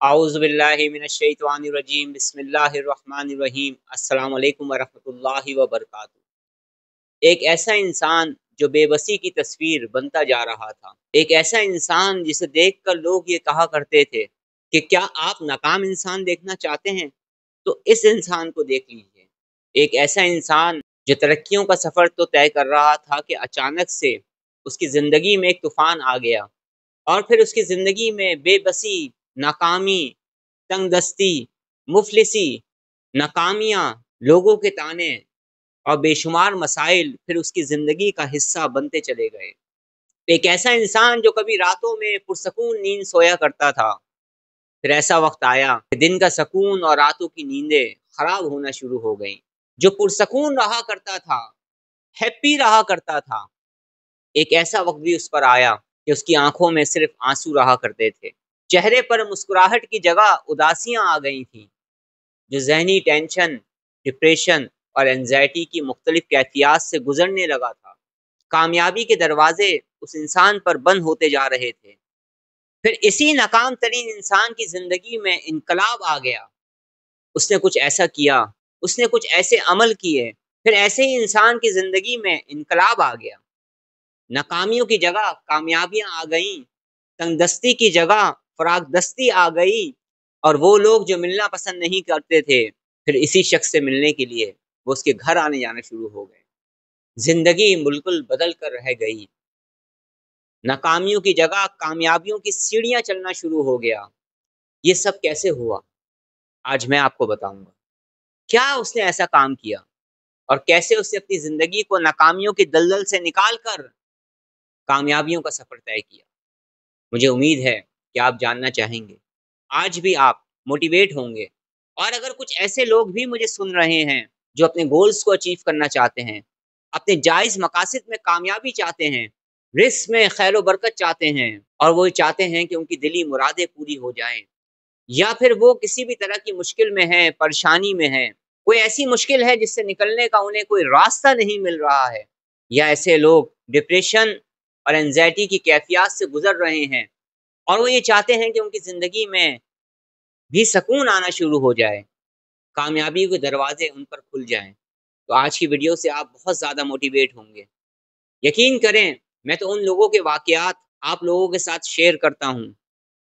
आऊज़ुबिल्लाहि मिनश्शैतानिर्रजीम बिस्मिल्लाहिर्रहमानिर्रहीम अस्सलामु अलैकुम वरहमतुल्लाहि वबरकातुहू। एक ऐसा इंसान जो बेबसी की तस्वीर बनता जा रहा था, एक ऐसा इंसान जिसे देखकर लोग ये कहा करते थे कि क्या आप नाकाम इंसान देखना चाहते हैं तो इस इंसान को देख लीजिए। एक ऐसा इंसान जो तरक्कियों का सफ़र तो तय कर रहा था कि अचानक से उसकी ज़िंदगी में एक तूफ़ान आ गया और फिर उसकी ज़िंदगी में बेबसी, नाकामी, तंगदस्ती, मुफलिसी, नाकामियाँ, लोगों के ताने और बेशुमार मसाइल फिर उसकी ज़िंदगी का हिस्सा बनते चले गए। एक ऐसा इंसान जो कभी रातों में पुरसकून नींद सोया करता था, फिर ऐसा वक्त आया कि दिन का सकून और रातों की नींदें खराब होना शुरू हो गईं। जो पुरसकून रहा करता था, हैप्पी रहा करता था, एक ऐसा वक्त भी उस पर आया कि उसकी आंखों में सिर्फ आंसू रहा करते थे। चेहरे पर मुस्कुराहट की जगह उदासियां आ गई थीं। जो ज़हनी टेंशन, डिप्रेशन और एंजाइटी की मुख्तलिफ कैफियत से गुजरने लगा था। कामयाबी के दरवाजे उस इंसान पर बंद होते जा रहे थे। फिर इसी नाकाम तरीन इंसान की ज़िंदगी में इनकलाब आ गया। उसने कुछ ऐसा किया, उसने कुछ ऐसे अमल किए, फिर ऐसे ही इंसान की ज़िंदगी में इनकलाब आ गया। नाकामियों की जगह कामयाबियां आ गईं, तंगदस्ती की जगह फरागदस्ती आ गई और वो लोग जो मिलना पसंद नहीं करते थे, फिर इसी शख्स से मिलने के लिए वो उसके घर आने जाना शुरू हो गए। जिंदगी बिल्कुल बदल कर रह गई। नाकामियों की जगह कामयाबियों की सीढ़ियां चलना शुरू हो गया। ये सब कैसे हुआ, आज मैं आपको बताऊंगा। क्या उसने ऐसा काम किया और कैसे उसने अपनी जिंदगी को नाकामियों की दलदल से निकाल कर कामयाबियों का सफर तय किया। मुझे उम्मीद है कि आप जानना चाहेंगे। आज भी आप मोटिवेट होंगे। और अगर कुछ ऐसे लोग भी मुझे सुन रहे हैं जो अपने गोल्स को अचीव करना चाहते हैं, अपने जायज़ मकासद में कामयाबी चाहते हैं, रिस्क में खैर बरकत चाहते हैं और वो चाहते हैं कि उनकी दिली मुरादें पूरी हो जाएं, या फिर वो किसी भी तरह की मुश्किल में है, परेशानी में है, कोई ऐसी मुश्किल है जिससे निकलने का उन्हें कोई रास्ता नहीं मिल रहा है, या ऐसे लोग डिप्रेशन और एंजाइटी की कैफियत से गुजर रहे हैं और वो ये चाहते हैं कि उनकी ज़िंदगी में भी सुकून आना शुरू हो जाए, कामयाबी के दरवाजे उन पर खुल जाएं, तो आज की वीडियो से आप बहुत ज़्यादा मोटिवेट होंगे। यकीन करें, मैं तो उन लोगों के वाक़यात आप लोगों के साथ शेयर करता हूँ,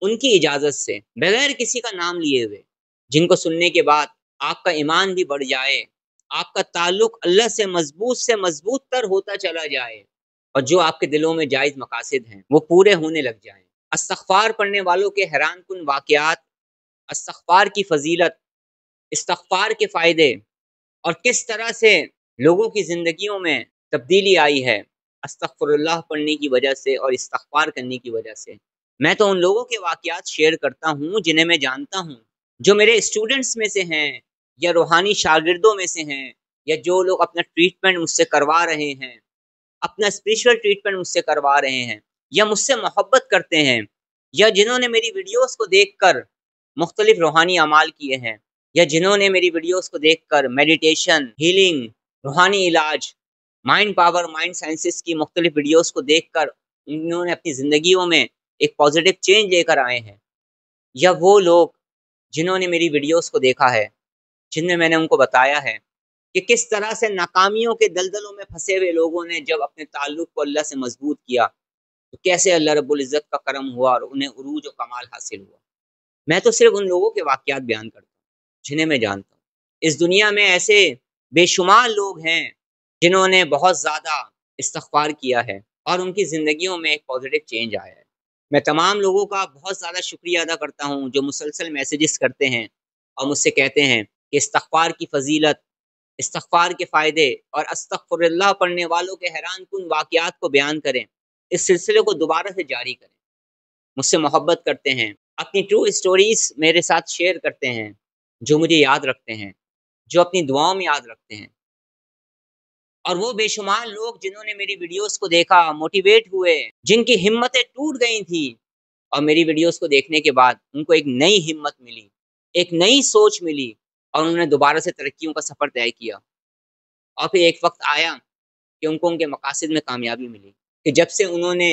उनकी इजाज़त से, बगैर किसी का नाम लिए हुए, जिनको सुनने के बाद आपका ईमान भी बढ़ जाए, आपका ताल्लुक़ अल्लाह से मज़बूत तर होता चला जाए और जो आपके दिलों में जायज़ मकासद हैं, वो पूरे होने लग जाएँ। इस्तग़फ़ार पढ़ने वालों के हैरान कुन वाक़यात, इस्तग़फ़ार की फ़ज़ीलत, इस्तग़फ़ार के फ़ायदे और किस तरह से लोगों की ज़िंदगियों में तब्दीली आई है अस्तग़फ़िरुल्लाह पढ़ने की वजह से और इस्तग़फ़ार करने की वजह से। मैं तो उन लोगों के वाक़यात शेयर करता हूँ जिन्हें मैं जानता हूँ, जो मेरे स्टूडेंट्स में से हैं या रूहानी शागिर्दों में से हैं, या जो लोग अपना ट्रीटमेंट मुझसे करवा रहे हैं, अपना स्पिरिचुअल ट्रीटमेंट मुझसे करवा रहे हैं, या मुझसे मोहब्बत करते हैं, या जिन्होंने मेरी वीडियोज़ को देखकर मुख्तलिफ रूहानी अमाल किए हैं, या जिन्होंने मेरी वीडियोज़ को देखकर मेडिटेशन, हीलिंग, रूहानी इलाज, माइंड पावर, माइंड साइंसेस की मुख्तलिफ वीडियोज़ को देखकर उन्होंने अपनी ज़िंदगियों में एक पॉजिटिव चेंज लेकर आए हैं, या वो लोग जिन्होंने मेरी वीडियोज़ को देखा है, जिनमें मैंने उनको बताया है कि किस तरह से नाकामियों के दलदलों में फंसे हुए लोगों ने जब अपने ताल्लुक़ को अल्लाह से मजबूत किया, तो कैसे अल्लाह रब्बुल इज़्ज़त का करम हुआ और उन्हें उरूज और कमाल हासिल हुआ। मैं तो सिर्फ उन लोगों के वाक़यात बयान करता हूँ जिन्हें मैं जानता हूँ। इस दुनिया में ऐसे बेशुमार लोग हैं जिन्होंने बहुत ज़्यादा इस्तग़फ़ार किया है और उनकी ज़िंदगियों में एक पॉजिटिव चेंज आया है। मैं तमाम लोगों का बहुत ज़्यादा शुक्रिया अदा करता हूँ जो मुसलसल मैसेजेस करते हैं और मुझसे कहते हैं कि इस्तग़फ़ार की फ़ज़ीलत, इस्तग़फ़ार के फ़ायदे और अस्तग़फ़िरुल्लाह पढ़ने वालों के हैरान कुन वाक़यात को बयान करें। इस सिलसिले को दोबारा से जारी करें। मुझसे मोहब्बत करते हैं, अपनी ट्रू स्टोरीज़ मेरे साथ शेयर करते हैं, जो मुझे याद रखते हैं, जो अपनी दुआओं में याद रखते हैं। और वो बेशुमार लोग जिन्होंने मेरी वीडियोज़ को देखा, मोटिवेट हुए, जिनकी हिम्मतें टूट गई थी और मेरी वीडियोज़ को देखने के बाद उनको एक नई हिम्मत मिली, एक नई सोच मिली और उन्होंने दोबारा से तरक्कियों का सफ़र तय किया। और फिर एक वक़्त आया कि उनको उनके मकासद में कामयाबी मिली, कि जब से उन्होंने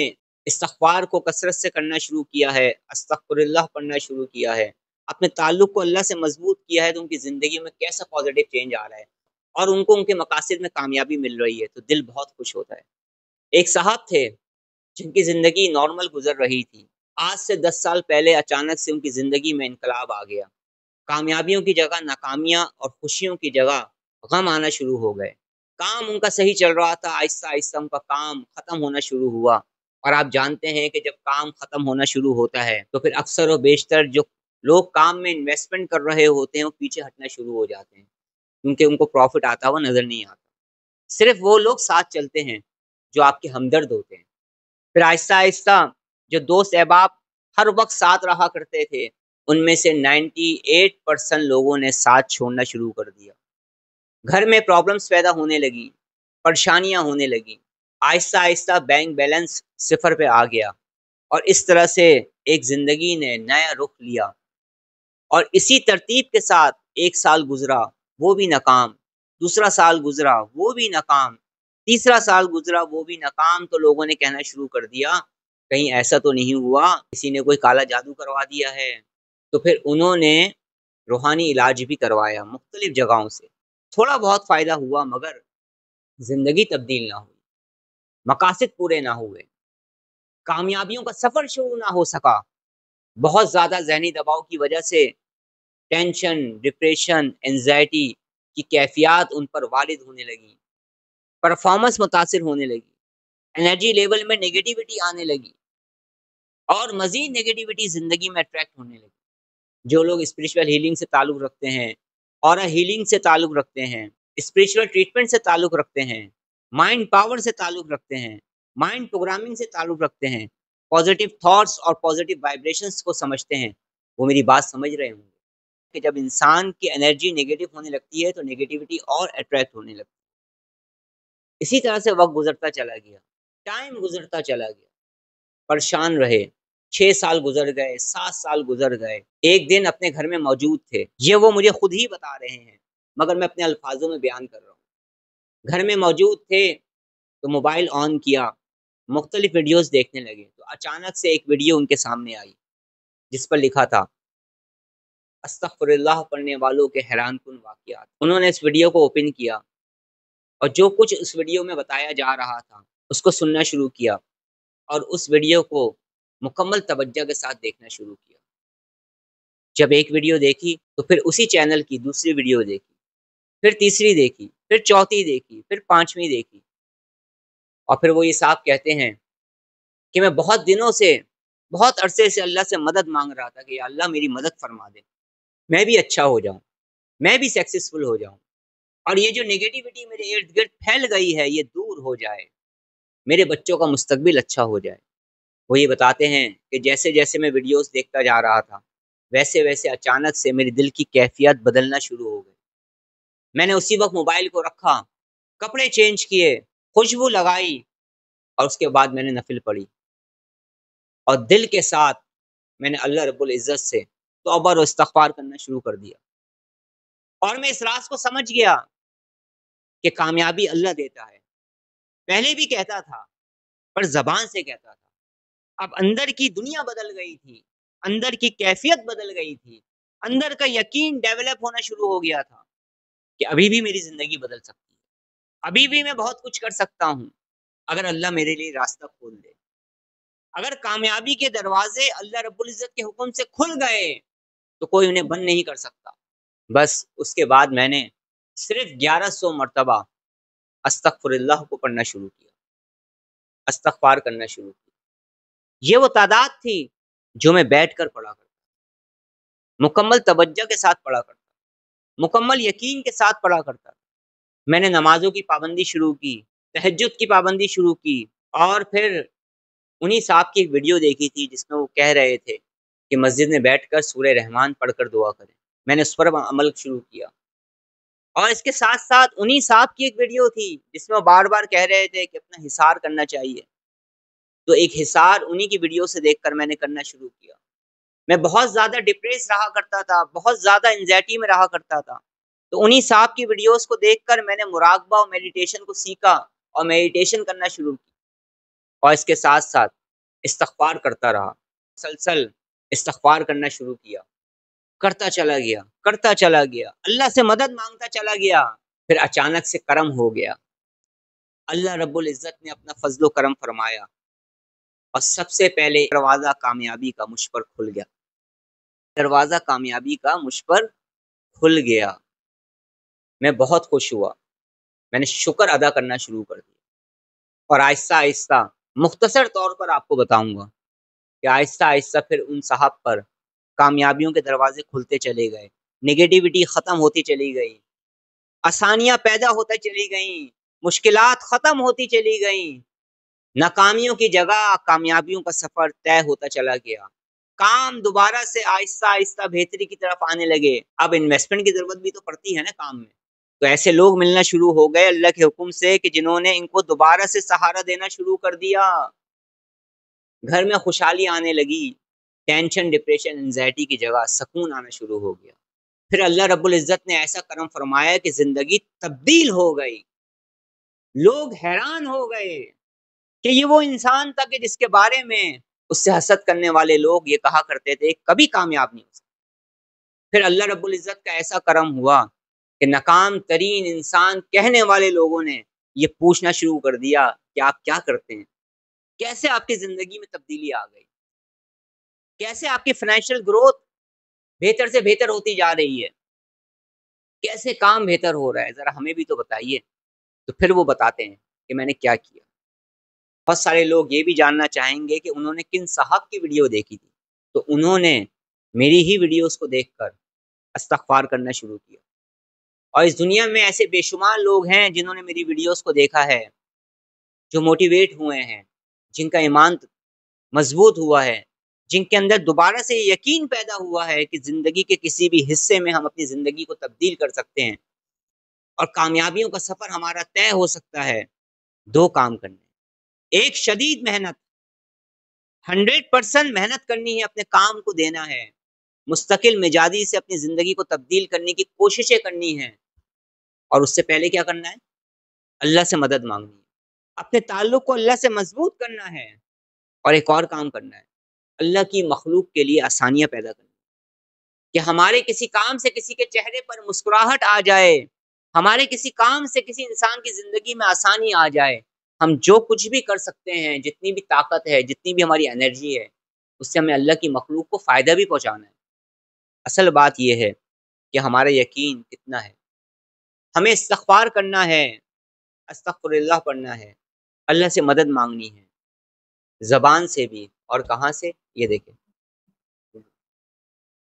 इस्तग़फ़ार को कसरत से करना शुरू किया है, अस्तग़फ़िरुल्लाह पढ़ना शुरू किया है, اپنے تعلق کو اللہ سے مضبوط کیا ہے تو ان کی زندگی میں کیسا پازیٹیو چینج آ رہا ہے اور ان کو ان کے مقاصد میں کامیابی مل رہی ہے، تو دل بہت خوش ہوتا ہے۔ ایک صاحب تھے جن کی زندگی نارمل گزر رہی تھی، آج سے 10 سال پہلے اچانک سے ان کی زندگی میں انقلاب آ گیا۔ کامیابیوں کی جگہ ناکامیاں اور خوشیوں کی جگہ غم آنا شروع ہو گئے۔ کام ان کا صحیح چل رہا تھا، آہستہ آہستہ ان کا کام ختم ہونا شروع ہوا، اور آپ جانتے ہیں کہ جب کام ختم ہونا شروع ہوتا ہے تو پھر اکثر و بیشتر جو لوگ کام میں انویسٹمنٹ کر رہے ہوتے ہیں وہ پیچھے ہٹنا شروع ہو جاتے ہیں، کیونکہ ان کو پروفٹ آتا ہوا نظر نہیں آتا۔ صرف وہ لوگ ساتھ چلتے ہیں جو آپ کے ہمدرد ہوتے ہیں۔ پھر آہستہ آہستہ جو دوست احباب ہر وقت ساتھ رہا کرتے تھے، ان میں سے 98% لوگوں نے ساتھ چھوڑنا شروع کر دیا۔ گھر میں پرابلمز پیدا ہونے لگی، پریشانیاں ہونے لگی، آہستہ آہستہ بینک بیلنس صفر پہ آ گیا، اور اس طرح سے ایک زندگی نے نیا رخ لیا۔ اور اسی ترتیب کے ساتھ 1 سال گزرا، وہ بھی ناکام، دوسرا سال گزرا، وہ بھی ناکام، تیسرا سال گزرا، وہ بھی ناکام، تو لوگوں نے کہنا شروع کر دیا کہیں ایسا تو نہیں ہوا کسی نے کوئی کالا جادو کروا دیا ہے۔ تو پھر انہوں نے روحانی علاج بھی کروایا مختلف جگہوں سے، تھوڑا بہت فائدہ ہوا مگر زندگی تبدیل نہ ہوئی، مقاصد پورے نہ ہوئے، کامیابیوں کا سفر شروع نہ ہو سکا۔ بہت زیادہ ذہنی دباؤ کی وجہ سے ٹینشن، ڈپریشن، انزائٹی کی کیفیات ان پر وارد ہونے لگی، پرفارمنس متاثر ہونے لگی، انرجی لیول میں نیگیٹیوٹی آنے لگی، اور مزید نیگیٹیوٹی زندگی میں اٹریکٹ ہونے لگی۔ جو لوگ اسپرچول ہیلنگ سے تعلق رکھتے ہیں، اورا ہیلنگ سے تعلق رکھتے ہیں، اسپرچول ٹریٹمنٹ سے تعلق رکھتے ہیں، مائنڈ پاور سے تعلق رکھتے ہیں، مائنڈ پروگرامنگ سے تعلق رکھتے ہیں، پازیٹیو تھاٹس اور پازیٹیو وائبریشنز کو سمجھتے ہیں، وہ میری بات سمجھ رہے ہوں گے کہ جب انسان کی انرجی نیگیٹو ہونے لگتی ہے تو نیگیٹیوٹی اور اٹریکٹ ہونے لگتی ہے۔ اسی طرح سے وقت گزرتا چلا گیا، ٹائم گزرتا چلا گیا، پریشان رہے، 6 سال گزر گئے، 7 سال گزر گئے۔ ایک دن اپنے گھر میں موجود تھے، یہ وہ مجھے خود ہی بتا رہے ہیں مگر میں اپنے الفاظوں میں بیان کر رہا ہوں۔ گھر میں موجود تھے تو موبائل آن کیا، مختلف ویڈیوز دیکھنے لگے، تو اچانک سے ایک ویڈیو ان کے سامنے آئی جس پر لکھا تھا استغفر اللہ پڑھنے والوں کے حیران کن واقعات۔ انہوں نے اس ویڈیو کو اوپن کیا اور جو کچھ اس ویڈیو میں بتایا جا رہا تھا اس کو سننا شروع کیا، اور اس ویڈیو کو مکمل توجہ کے ساتھ دیکھنا شروع کیا۔ جب ایک ویڈیو دیکھی تو پھر اسی چینل کی دوسری ویڈیو دیکھی، پھر تیسری دیکھی، پھر چوتھی دیکھی، پھر پانچویں دیکھی، اور پھر وہ یہ صاحب کہتے ہیں کہ میں بہت دنوں سے، بہت عرصے سے اللہ سے مدد مانگ رہا تھا کہ یا اللہ میری مدد فرما دے، میں بھی اچھا ہو جاؤں، میں بھی سکسیسفل ہو جاؤں، اور یہ جو نیگیٹیوٹی میرے ارد گرد پھیل گئی ہے یہ دور ہو جائے، میرے بچوں کا مستقبل اچھا ہو جائے۔ وہ یہ بتاتے ہیں کہ جیسے جیسے میں ویڈیوز دیکھتا جا رہا تھا ویسے ویسے اچانک سے میرے دل کی کیفیت بدلنا شروع ہو گئی۔ میں نے اسی وقت موبائل کو رکھا، کپڑے چینج کیے، خوشبو لگائی، اور اس کے بعد میں نے نفل پڑھی، اور دل کے ساتھ میں نے اللہ رب العزت سے توبہ اور استغفار کرنا شروع کر دیا، اور میں اس راز کو سمجھ گیا کہ کامیابی اللہ دیتا ہے۔ پہلے بھی کہتا تھا پر زبان سے کہتا تھا، اب اندر کی دنیا بدل گئی تھی، اندر کی کیفیت بدل گئی تھی، اندر کا یقین ڈیولپ ہونا شروع ہو گیا تھا کہ ابھی بھی میری زندگی بدل سکتی ہے، ابھی بھی میں بہت کچھ کر سکتا ہوں اگر اللہ میرے لیے راستہ کھول دے۔ اگر کامیابی کے دروازے اللہ رب العزت کے حکم سے کھل گئے تو کوئی انہیں بند نہیں کر سکتا۔ بس اس کے بعد میں نے صرف 1100 مرتبہ استغفر اللہ کو پڑھنا شروع کیا، استغفار کرنا شروع کیا۔ یہ وہ تعداد تھی جو میں بیٹھ کر پڑھا کرتا، مکمل توجہ کے ساتھ پڑھا کرتا، مکمل یقین کے ساتھ پڑھا کرتا۔ میں نے نمازوں کی پابندی شروع کی، تہجد کی پابندی شروع کی، اور پھر انہی صاحب کی ایک ویڈیو دیکھی تھی جس میں وہ کہہ رہے تھے کہ مسجد میں بیٹھ کر سورہ رحمان پڑھ کر دعا کریں، میں نے اس پر عمل شروع کیا۔ اور اس کے ساتھ ساتھ انہی صاحب کی ایک ویڈیو تھی جس میں وہ بار بار کہہ رہے تھے کہ اپنا حصار کرنا چاہیے، تو ایک حصار انہی کی ویڈیو سے دیکھ کر میں نے کرنا شروع کیا۔ میں بہت زیادہ ڈپریس رہا کرتا تھا، بہت زیادہ انزائٹی میں رہا کرتا تھا، تو انہی صاحب کی ویڈیوز کو دیکھ کر میں نے مراقبہ اور میڈیٹیشن کو سیکھا اور میڈیٹیشن کرنا شروع کی، اور اس کے ساتھ ساتھ استغفار کرتا رہا، مسلسل استغفار کرنا شروع کیا۔ करता चला गया, करता चला गया, अल्लाह से मदद मांगता चला गया। फिर अचानक से करम हो गया, अल्लाह रब्बुल इज़्ज़त ने अपना फजलो करम फरमाया और सबसे पहले दरवाज़ा कामयाबी का मुझ पर खुल गया। दरवाज़ा कामयाबी का मुझ पर खुल गया। मैं बहुत खुश हुआ, मैंने शुक्र अदा करना शुरू कर दिया और आहिस्ता आहिस्ता मुख्तसर तौर पर आपको बताऊंगा कि आहिस्ता आहिस्ता फिर उन साहब पर कामयाबियों के दरवाजे खुलते चले गए, नेगेटिविटी ख़त्म होती चली गई, आसानियां पैदा होती चली गईं, मुश्किलात ख़त्म होती चली गईं, नाकामियों की जगह कामयाबियों का सफ़र तय होता चला गया। काम दोबारा से आहिस्ता आहिस्ता बेहतरी की तरफ आने लगे। अब इन्वेस्टमेंट की ज़रूरत भी तो पड़ती है ना काम में, तो ऐसे लोग मिलना शुरू हो गए अल्लाह के हुक्म से कि जिन्होंने इनको दोबारा से सहारा देना शुरू कर दिया। घर में खुशहाली आने लगी, टेंशन, डिप्रेशन, एंजाइटी की जगह सुकून आना शुरू हो गया। फिर अल्लाह रब्बुल इज़्ज़त ने ऐसा करम फरमाया कि ज़िंदगी तब्दील हो गई। लोग हैरान हो गए कि ये वो इंसान था कि जिसके बारे में उससे हसद करने वाले लोग ये कहा करते थे कभी कामयाब नहीं हो सकता। फिर अल्लाह रब्बुल इज़्ज़त का ऐसा करम हुआ कि नाकाम तरीन इंसान कहने वाले लोगों ने ये पूछना शुरू कर दिया कि आप क्या करते हैं, कैसे आपकी ज़िंदगी में तब्दीली आ गई, कैसे आपकी फाइनेंशियल ग्रोथ बेहतर से बेहतर होती जा रही है, कैसे काम बेहतर हो रहा है, ज़रा हमें भी तो बताइए। तो फिर वो बताते हैं कि मैंने क्या किया। बहुत सारे लोग ये भी जानना चाहेंगे कि उन्होंने किन साहब की वीडियो देखी थी, तो उन्होंने मेरी ही वीडियोस को देखकर इस्तग़फ़ार करना शुरू किया। और इस दुनिया में ऐसे बेशुमार लोग हैं जिन्होंने मेरी वीडियोस को देखा है, जो मोटिवेट हुए हैं, जिनका ईमान मजबूत हुआ है, जिनके अंदर दोबारा से यकीन पैदा हुआ है कि ज़िंदगी के किसी भी हिस्से में हम अपनी ज़िंदगी को तब्दील कर सकते हैं और कामयाबियों का सफ़र हमारा तय हो सकता है। दो काम करने, एक शदीद मेहनत, 100% मेहनत करनी है, अपने काम को देना है, मुस्तकिल मिजाजी से अपनी ज़िंदगी को तब्दील करने की कोशिशें करनी हैं। और उससे पहले क्या करना है? अल्लाह से मदद मांगनी है, अपने ताल्लुक़ को अल्लाह से मजबूत करना है और एक और काम करना है, अल्लाह की मखलूक के लिए आसानियाँ पैदा करनी कि हमारे किसी काम से किसी के चेहरे पर मुस्कुराहट आ जाए, हमारे किसी काम से किसी इंसान की ज़िंदगी में आसानी आ जाए। हम जो कुछ भी कर सकते हैं, जितनी भी ताकत है, जितनी भी हमारी एनर्जी है, उससे हमें अल्लाह की मखलूक को फ़ायदा भी पहुँचाना है। असल बात ये है कि हमारा यकीन कितना है। हमें इस्तिग़फ़ार करना है, अस्तग़फ़िरुल्लाह पढ़ना है, अल्लाह से मदद मांगनी है, ज़बान से भी और कहाँ से? ये देखें,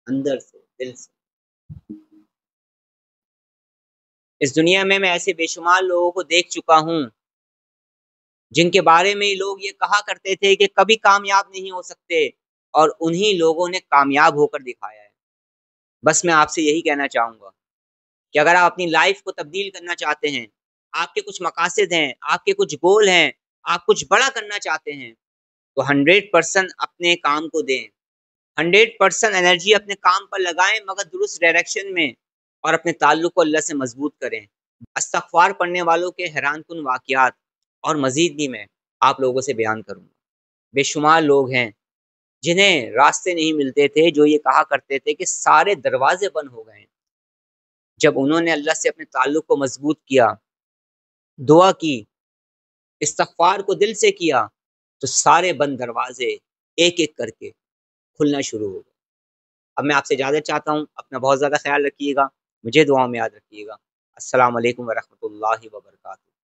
अंदर से, दिल से। इस दुनिया में मैं ऐसे बेशुमार लोगों को देख चुका हूँ, जिनके बारे में लोग ये कहा करते थे कि कभी कामयाब नहीं हो सकते और उन्हीं लोगों ने कामयाब होकर दिखाया है। बस मैं आपसे यही कहना चाहूँगा कि अगर आप अपनी लाइफ़ को तब्दील करना चाहते हैं, आपके कुछ मकासद हैं, आपके कुछ गोल हैं, आप कुछ बड़ा करना चाहते हैं, तो 100% अपने काम को दें, 100% एनर्जी अपने काम पर लगाएँ, मगर दुरुस्त डायरेक्शन में, और अपने ताल्लुक़ को अल्लाह से मज़बूत करें। इस्तिग़फ़ार पढ़ने वालों के हैरानकुन वाक़यात और मज़ीद भी मैं आप लोगों से बयान करूँगा। बेशुमार लोग हैं जिन्हें रास्ते नहीं मिलते थे, जो ये कहा करते थे कि सारे दरवाज़े बंद हो गए हैं। जब उन्होंने अल्लाह से अपने ताल्लुक़ को मज़बूत किया, दुआ की, इस्तिग़फ़ार को दिल से किया, तो सारे बंद दरवाज़े एक-एक करके खुलना शुरू हो गए। अब मैं आपसे इजाज़त चाहता हूँ, अपना बहुत ज़्यादा ख़्याल रखिएगा, मुझे दुआओं में याद रखिएगा। अस्सलामु अलैकुम व रहमतुल्लाहि व बरकातुहू।